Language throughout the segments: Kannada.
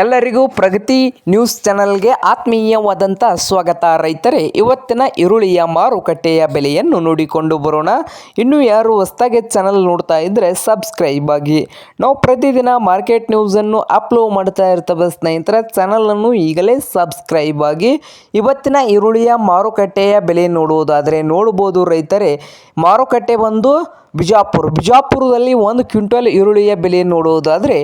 ಎಲ್ಲರಿಗೂ ಪ್ರಗತಿ ನ್ಯೂಸ್ ಚಾನಲ್ಗೆ ಆತ್ಮೀಯವಾದಂಥ ಸ್ವಾಗತ. ರೈತರೇ, ಇವತ್ತಿನ ಈರುಳ್ಳಿಯ ಮಾರುಕಟ್ಟೆಯ ಬೆಲೆಯನ್ನು ನೋಡಿಕೊಂಡು ಬರೋಣ. ಇನ್ನು ಯಾರು ಹೊಸದಾಗಿ ಚಾನಲ್ ನೋಡ್ತಾ ಇದ್ದರೆ ಸಬ್ಸ್ಕ್ರೈಬ್ ಆಗಿ. ನಾವು ಪ್ರತಿದಿನ ಮಾರ್ಕೆಟ್ ನ್ಯೂಸನ್ನು ಅಪ್ಲೋಡ್ ಮಾಡ್ತಾ ಇರ್ತವೆ ಸ್ನೇಹಿತರೆ. ಚಾನಲನ್ನು ಈಗಲೇ ಸಬ್ಸ್ಕ್ರೈಬ್ ಆಗಿ. ಇವತ್ತಿನ ಈರುಳ್ಳಿಯ ಮಾರುಕಟ್ಟೆಯ ಬೆಲೆ ನೋಡುವುದಾದರೆ ನೋಡ್ಬೋದು ರೈತರೇ. ಮಾರುಕಟ್ಟೆ ಬಂದು ಬಿಜಾಪುರದಲ್ಲಿ 1 ಕ್ವಿಂಟಲ್ ಈರುಳ್ಳಿಯ ಬೆಲೆ ನೋಡುವುದಾದರೆ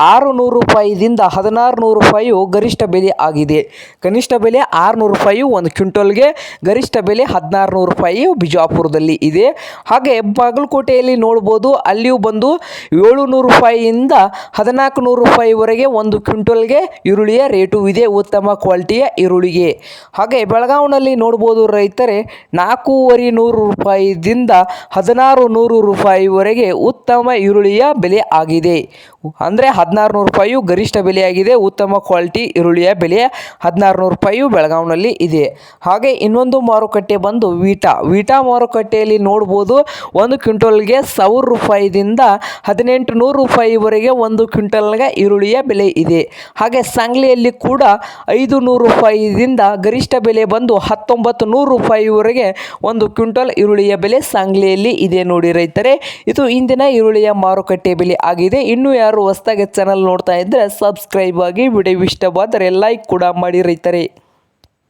600 ರೂಪಾಯಿದಿಂದ 1600 ರೂಪಾಯಿ ಗರಿಷ್ಠ ಬೆಲೆ ಆಗಿದೆ. ಕನಿಷ್ಠ ಬೆಲೆ 600 ರೂಪಾಯಿ 1 ಕ್ವಿಂಟಲ್ಗೆ, ಗರಿಷ್ಠ ಬೆಲೆ 1600 ರೂಪಾಯಿ ಬಿಜಾಪುರದಲ್ಲಿ ಇದೆ. ಹಾಗೆ ಬಾಗಲಕೋಟೆಯಲ್ಲಿ ನೋಡ್ಬೋದು, ಅಲ್ಲಿಯೂ ಬಂದು 700 ರೂಪಾಯಿಯಿಂದ 1400 ರೂಪಾಯಿವರೆಗೆ 1 ಕ್ವಿಂಟಲ್ಗೆ ಈರುಳ್ಳಿಯ ರೇಟು ಇದೆ, ಉತ್ತಮ ಕ್ವಾಲಿಟಿಯ ಈರುಳ್ಳಿಗೆ. ಹಾಗೆ ಬೆಳಗಾವಿನಲ್ಲಿ ನೋಡ್ಬೋದು ರೈತರೇ, 4,500 ರೂಪಾಯಿದಿಂದ 1600 ರೂಪಾಯಿವರೆಗೆ ಉತ್ತಮ ಈರುಳ್ಳಿಯ ಬೆಲೆ ಆಗಿದೆ. ಅಂದರೆ 1600 ರೂಪಾಯಿ ಗರಿಷ್ಠ ಬೆಲೆಯಾಗಿದೆ. ಉತ್ತಮ ಕ್ವಾಲಿಟಿ ಈರುಳ್ಳಿಯ ಬೆಲೆ 1600 ರೂಪಾಯಿ ಬೆಳಗಾವಿನಲ್ಲಿ ಇದೆ. ಹಾಗೆ ಇನ್ನೊಂದು ಮಾರುಕಟ್ಟೆ ಬಂದು ವೀಟಾ ಮಾರುಕಟ್ಟೆಯಲ್ಲಿ ನೋಡ್ಬೋದು, 1 ಕ್ವಿಂಟಲ್ಗೆ 1000 ರೂಪಾಯಿದಿಂದ 1800 ರೂಪಾಯಿವರೆಗೆ 1 ಕ್ವಿಂಟಲ್ಗೆ ಈರುಳ್ಳಿಯ ಬೆಲೆ ಇದೆ. ಹಾಗೆ ಸಾಂಗ್ಲಿಯಲ್ಲಿ ಕೂಡ 500 ರೂಪಾಯಿದಿಂದ ಗರಿಷ್ಠ ಬೆಲೆ ಬಂದು 1900 ರೂಪಾಯಿವರೆಗೆ 1 ಕ್ವಿಂಟಲ್ ಈರುಳ್ಳಿಯ ಬೆಲೆ ಸಾಂಗ್ಲಿಯಲ್ಲಿ ಇದೆ. ನೋಡಿ ರೈತರೇ, ಇದು ಇಂದಿನ ಈರುಳ್ಳಿಯ ಮಾರುಕಟ್ಟೆ ಬೆಲೆ ಆಗಿದೆ. ಇನ್ನು ಯಾರು ಹೊಸದಾಗಿ ಚಾನಲ್ ನೋಡ್ತಾ ಇದ್ದರೆ ಸಬ್ಸ್ಕ್ರೈಬ್ ಆಗಿ. ವಿಡಿಯೋ ಇಷ್ಟವಾದರೆ ಲೈಕ್ ಕೂಡ ಮಾಡಿ ರೈತರೇ.